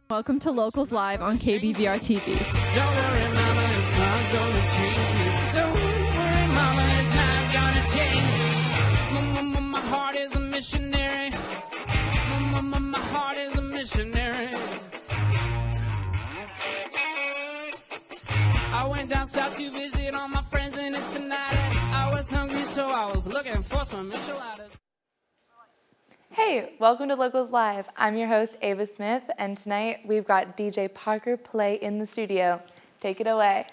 Welcome to Locals Live on KBVR TV. Don't worry, mama, it's not gonna change me. Don't worry, mama, it's not gonna change me. My heart is a missionary. My heart is a missionary. I went down south to visit all my friends and it's a night. I was hungry, so I was looking for some enchiladas. Hey, welcome to Locals Live. I'm your host, Ava Smith, and tonight we've got DJ Parker Play in the studio. Take it away.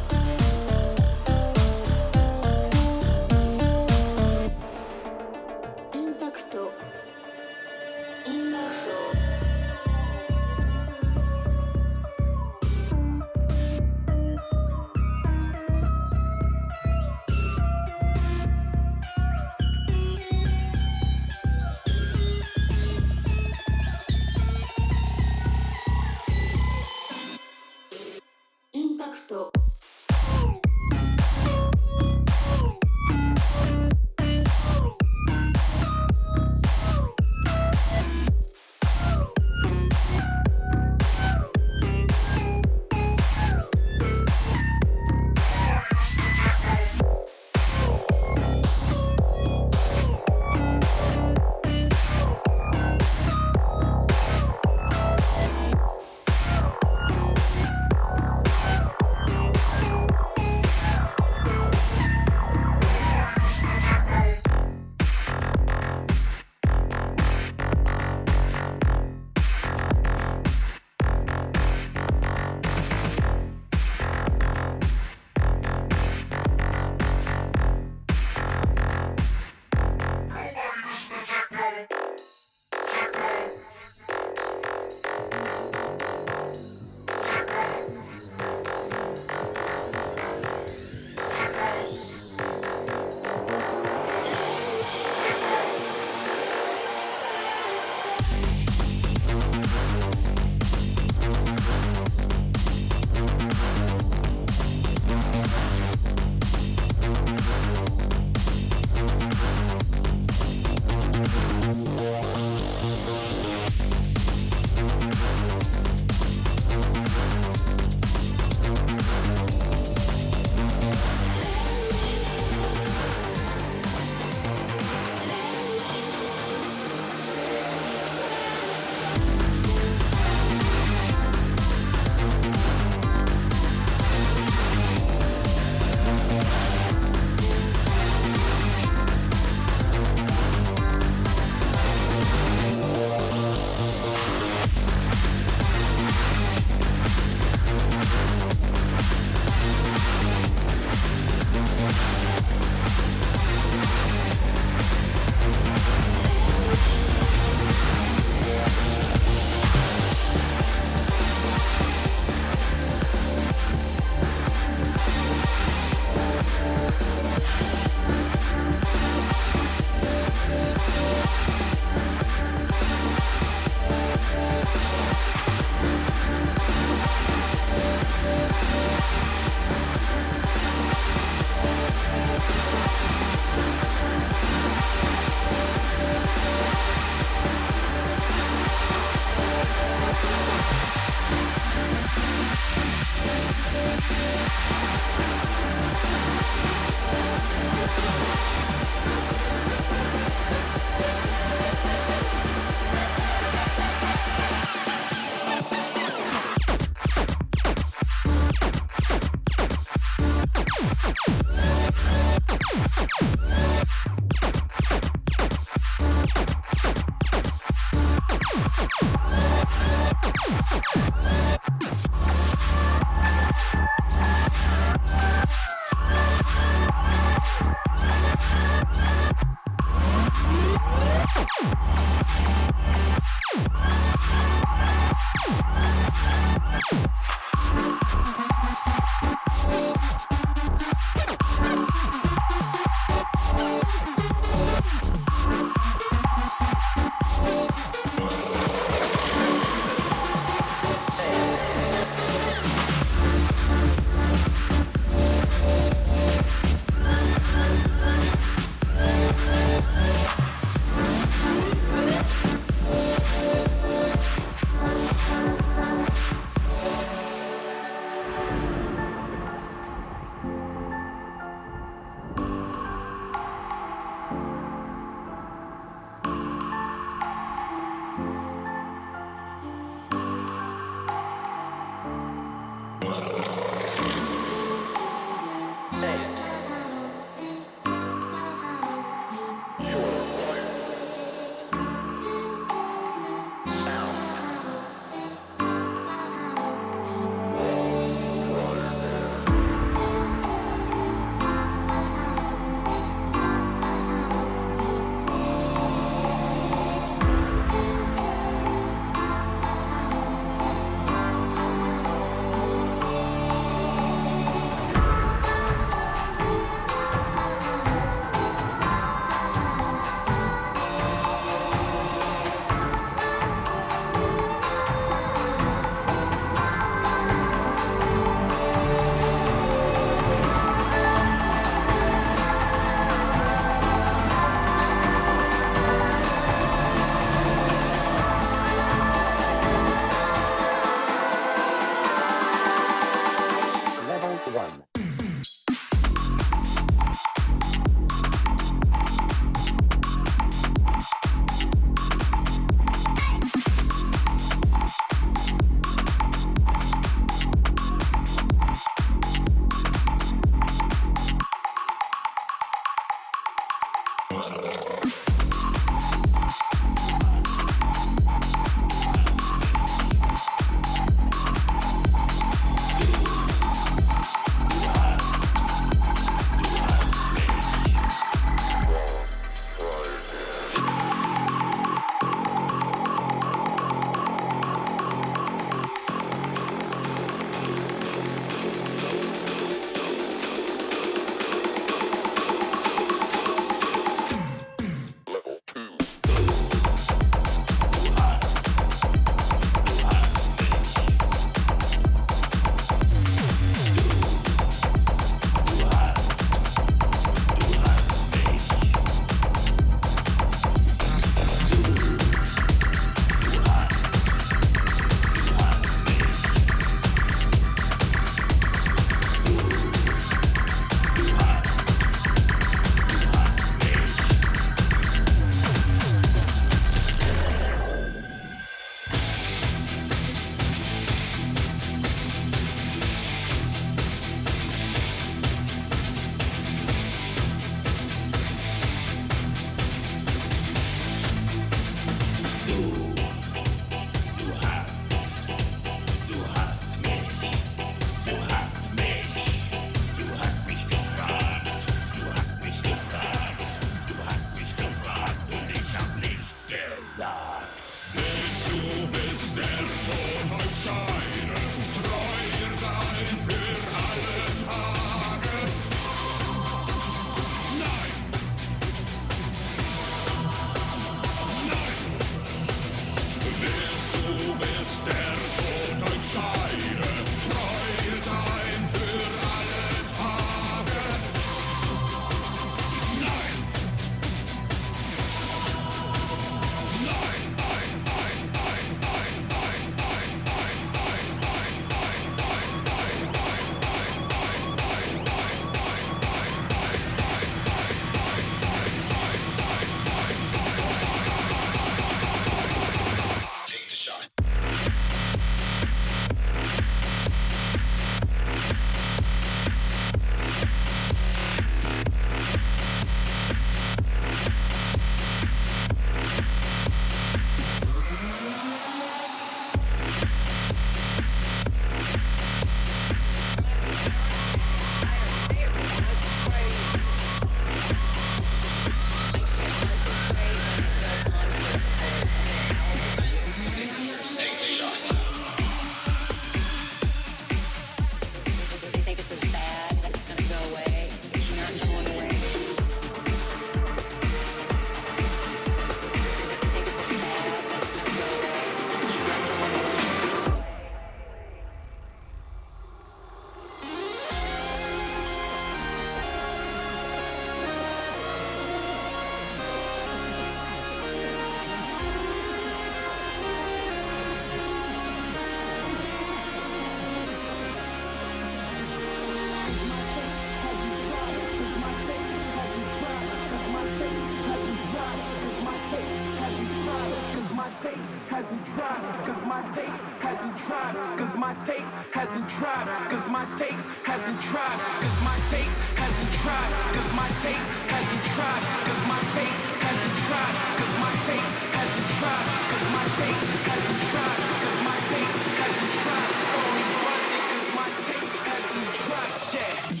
tape hasn't dropped, cause my tape hasn't dropped, cause my tape hasn't dropped, cause my tape hasn't dropped, cause my tape hasn't dropped, cause my tape hasn't dropped, cause my tape hasn't dropped, cause my tape hasn't dropped, cause my tape hasn't dropped, cause my tape hasn't dropped. Only buzzing cause my tape hasn't dropped yet.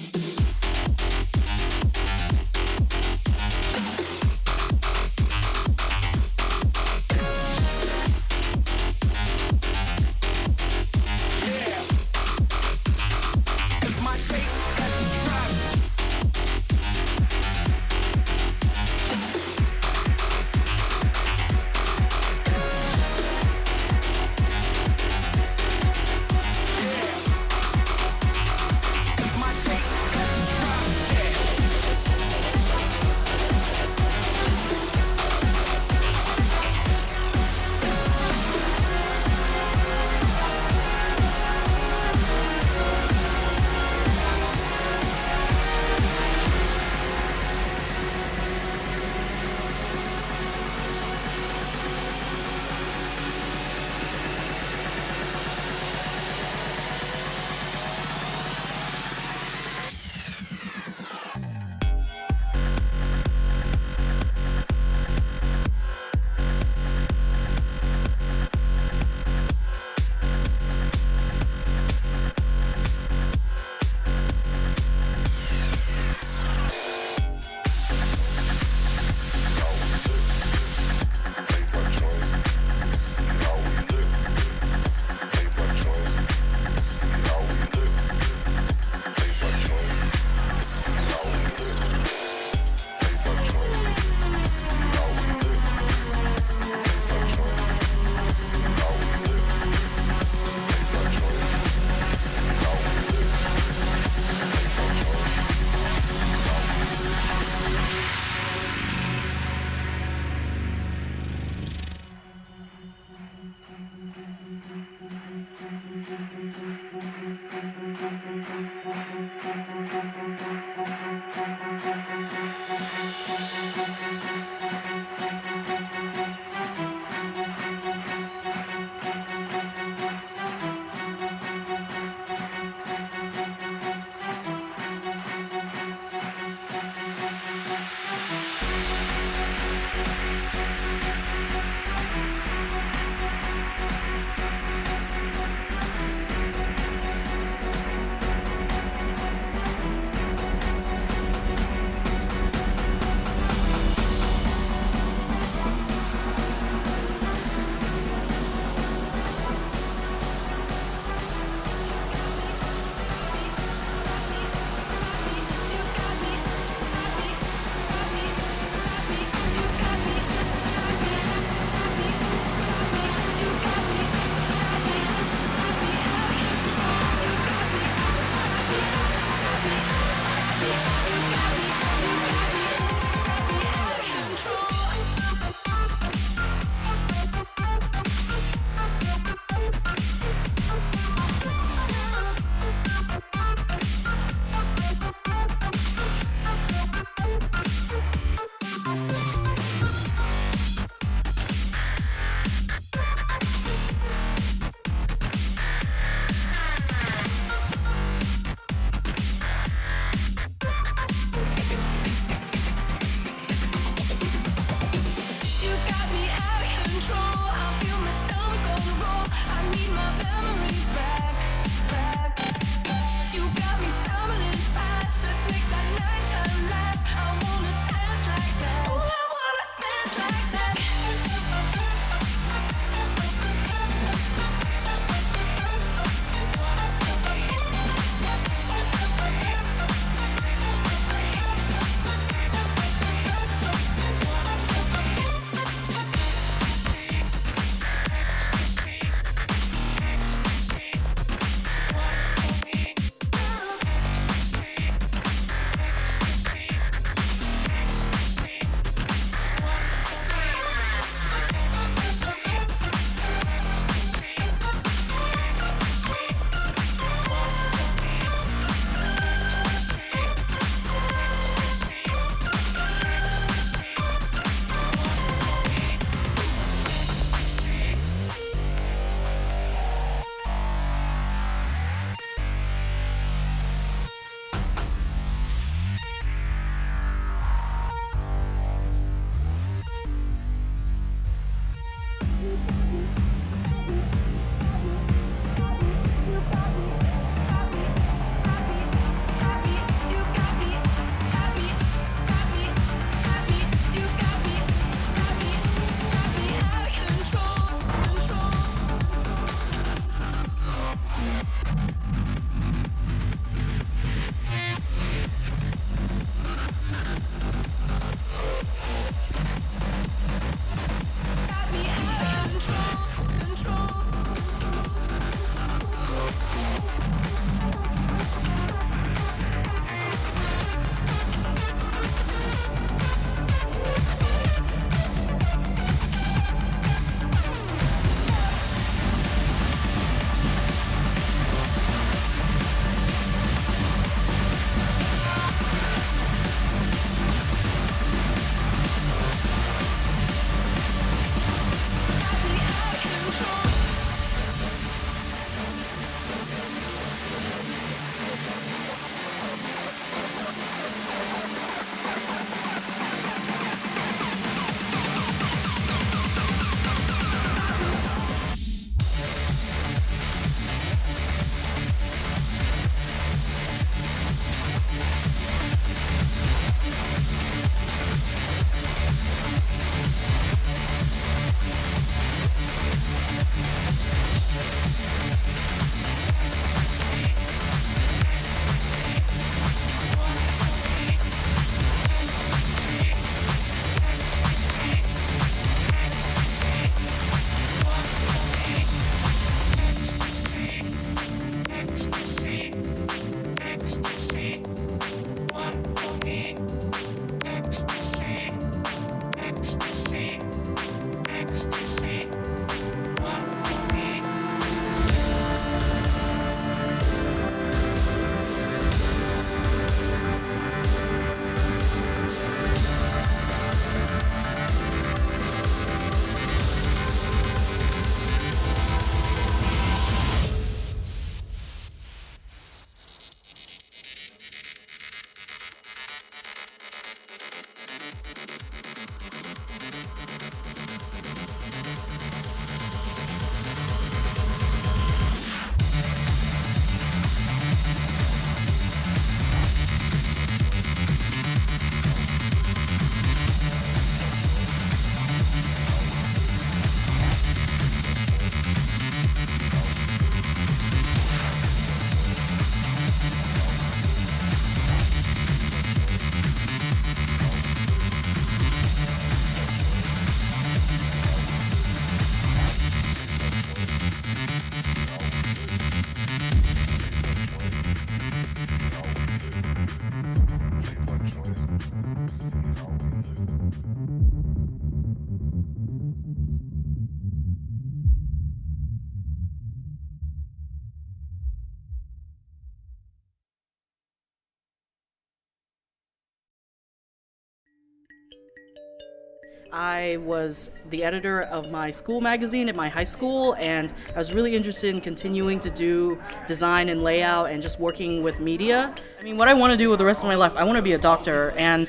I was the editor of my school magazine at my high school, and I was really interested in continuing to do design and layout and just working with media. I mean, what I want to do with the rest of my life, I want to be a doctor, and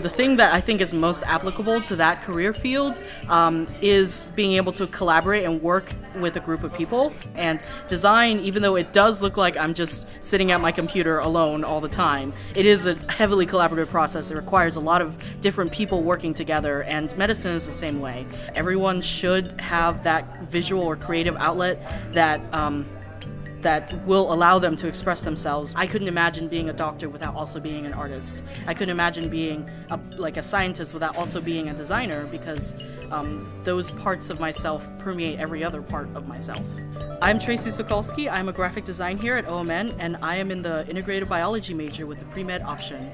the thing that I think is most applicable to that career field is being able to collaborate and work with a group of people. And design, even though it does look like I'm just sitting at my computer alone all the time, it is a heavily collaborative process. It requires a lot of different people working together, and medicine is the same way. Everyone should have that visual or creative outlet that will allow them to express themselves. I couldn't imagine being a doctor without also being an artist. I couldn't imagine being a scientist without also being a designer, because those parts of myself permeate every other part of myself. I'm Tracy Sokolsky. I'm a graphic design here at OMN, and I am in the integrated biology major with a pre-med option.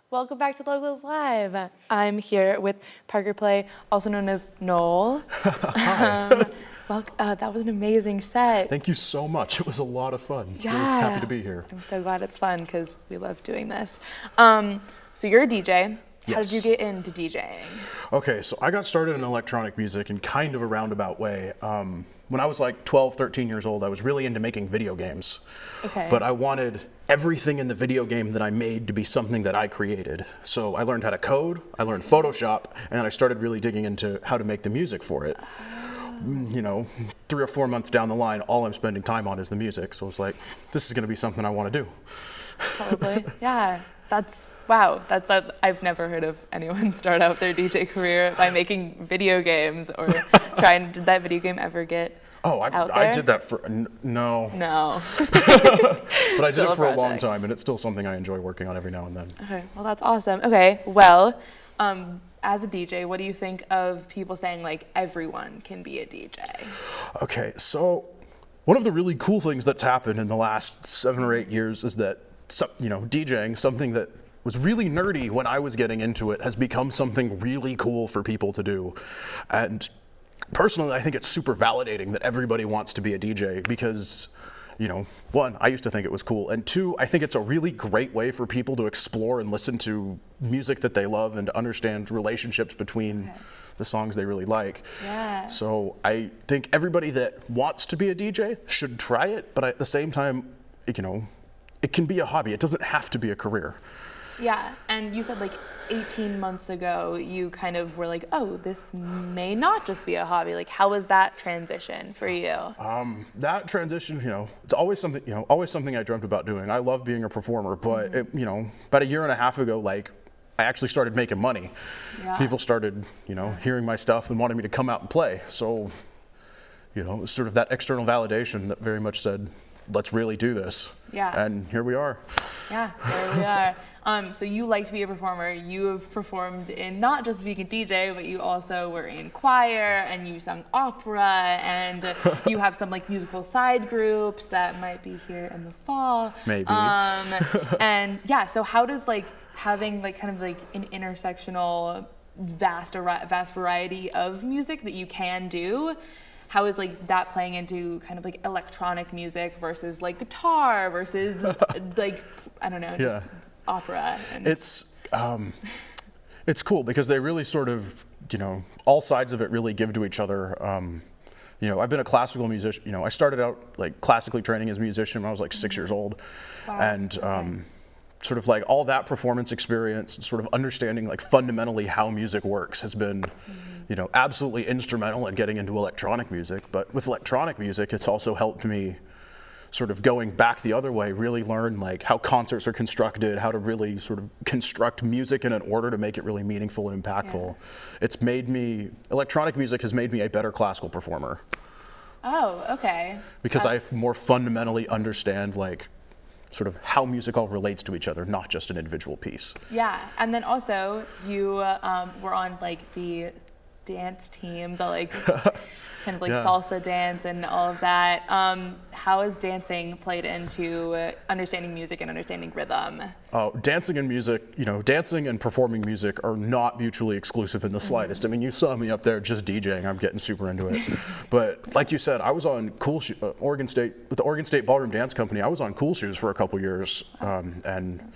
Welcome back to Locals Live. I'm here with Parker Play, also known as Noel. That was an amazing set. Thank you so much. It was a lot of fun. Yeah. Really happy to be here. I'm so glad it's fun because we love doing this. So you're a DJ. How Yes. did you get into DJing? Okay, so I got started in electronic music in kind of a roundabout way. When I was like 12, 13 years old, I was really into making video games. Okay. But I wanted everything in the video game that I made to be something that I created. So I learned how to code, I learned Photoshop, and I started really digging into how to make the music for it. You know, 3 or 4 months down the line, all I'm spending time on is the music. So it's like, this is gonna be something I wanna do. Probably. Yeah. Wow. I've never heard of anyone start out their DJ career by making video games or did that video game ever get out there? I did that for, no. No. But I did Still it for a long project. time, and it's still something I enjoy working on every now and then. Okay, well that's awesome. Okay, well, as a DJ, what do you think of people saying like everyone can be a DJ? Okay, so one of the really cool things that's happened in the last 7 or 8 years is that, DJing, something that was really nerdy when I was getting into it, has become something really cool for people to do. And personally, I think it's super validating that everybody wants to be a DJ because, one, I used to think it was cool, and two, I think it's a really great way for people to explore and listen to music that they love and to understand relationships between the songs they really like. Yeah. So I think everybody that wants to be a DJ should try it, but at the same time, it can be a hobby. It doesn't have to be a career. Yeah, and you said like 18 months ago, you kind of were like, oh, this may not just be a hobby. Like, how was that transition for you? That transition, it's always something I dreamt about doing. I love being a performer, but about 1.5 years ago, like, I actually started making money. Yeah. People started, hearing my stuff and wanting me to come out and play. So, it was sort of that external validation that very much said, let's really do this. Yeah. And here we are. Yeah, there we are. So you like to be a performer. You have performed in not just being a DJ, but you also were in choir and you sung opera and you have some like musical side groups that might be here in the fall. Maybe. And yeah, so how does like having like kind of like an intersectional vast variety of music that you can do, how is like that playing into kind of like electronic music versus like guitar versus like, I don't know, just opera? And it's cool because they really sort of, all sides of it really give to each other. I've been a classical musician. I started out like classically training as a musician when I was like 6 years old. Wow. And sort of like all that performance experience, sort of understanding like fundamentally how music works has been you know, absolutely instrumental in getting into electronic music. But with electronic music, it's also helped me sort of going back the other way, really learn like how concerts are constructed, how to really sort of construct music in an order to make it really meaningful and impactful. It's made me, electronic music has made me a better classical performer. Oh, okay. Because I more fundamentally understand like sort of how music all relates to each other, not just an individual piece. Yeah, and then also you were on like the dance team, the like kind of like salsa dance and all of that. How has dancing played into understanding music and understanding rhythm? Oh, dancing and music, you know, dancing and performing music are not mutually exclusive in the slightest. I mean, you saw me up there just DJing. I'm getting super into it. But like you said, I was on Oregon State, with the Oregon State Ballroom Dance Company. I was on Cool Shoes for a couple years, and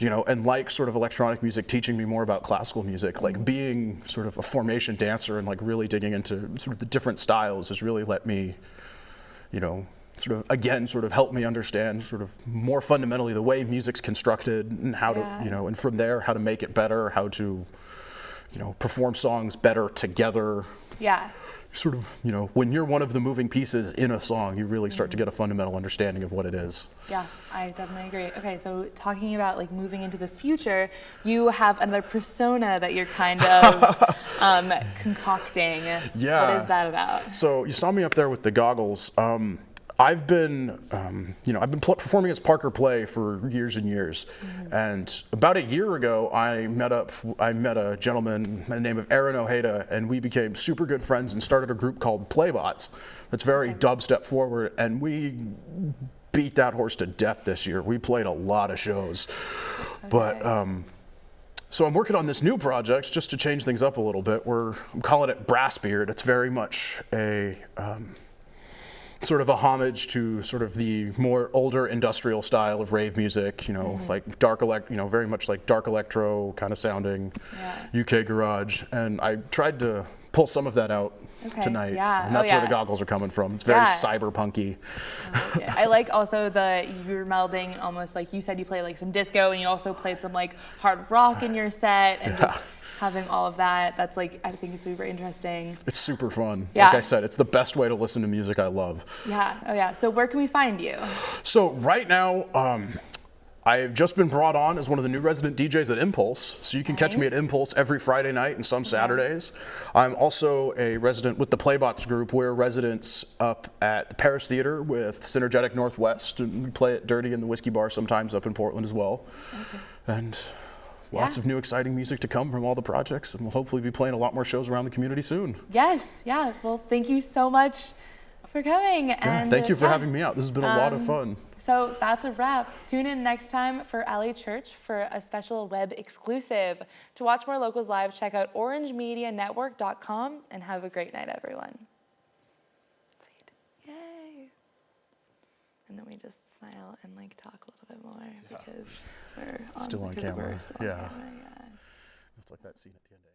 you know, and like sort of electronic music teaching me more about classical music, like being sort of a formation dancer and like really digging into sort of the different styles has really let me, you know, sort of again sort of help me understand sort of more fundamentally the way music's constructed and how to, you know, and from there how to make it better, how to, you know, perform songs better together. Yeah. Sort of, you know, when you're one of the moving pieces in a song, you really start to get a fundamental understanding of what it is. Yeah, I definitely agree. Okay, so talking about like moving into the future, you have another persona that you're kind of concocting. Yeah. What is that about? So you saw me up there with the goggles. I've been, you know, I've been performing as Parker Play for years and years, and about a year ago, I met a gentleman by the name of Aaron Ojeda, and we became super good friends and started a group called Playbots. That's very dubstep forward, and we beat that horse to death this year. We played a lot of shows, but. So I'm working on this new project just to change things up a little bit. I'm calling it Brassbeard. It's very much a sort of a homage to sort of the more older industrial style of rave music, you know, like very much like dark electro kind of sounding, UK garage. And I tried to pull some of that out tonight, and that's where the goggles are coming from. It's very cyberpunky. I like also you're melding almost like you said you play like some disco and you also played some like hard rock in your set and just having all of that. That's like, I think it's super interesting. It's super fun. Yeah. Like I said, it's the best way to listen to music I love. Yeah, oh yeah. So where can we find you? So right now, I've just been brought on as one of the new resident DJs at Impulse. So you can catch me at Impulse every Friday night and some Saturdays. I'm also a resident with the Playbots group. We're residents up at the Paris Theater with Synergetic Northwest, and we play at Dirty and the Whiskey Bar sometimes up in Portland as well. And lots of new exciting music to come from all the projects, and we'll hopefully be playing a lot more shows around the community soon. Yes, yeah. Well, thank you so much for coming. And thank you for having me out. This has been a lot of fun. So that's a wrap. Tune in next time for Alley Church for a special web exclusive. To watch more Locals Live, check out orangemedianetwork.com and have a great night, everyone. Sweet. Yay. And then we just smile and like talk a little bit more because we're still on camera. It's like that scene at the end of